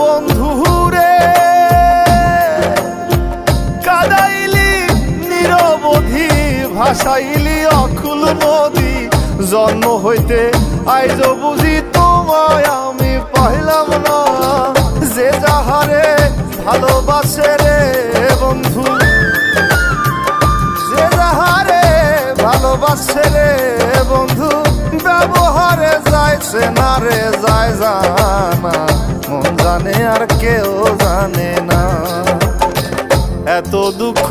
বন্ধু রে, কাদাইলি নিরবধি, ভাসাইলি অকুল নদী। জন্ম হইতে আইজ বুঝি তোমায় আমি পাইলাম না, যে যাহারে ভালোবাসে রে বন্ধু, যে যাহারে ভালোবাসে রে বন্ধু, ব্যবহারে যাইছে না রে যায় জানা, মন জানে আর কেউ জানে না। এত দুঃখ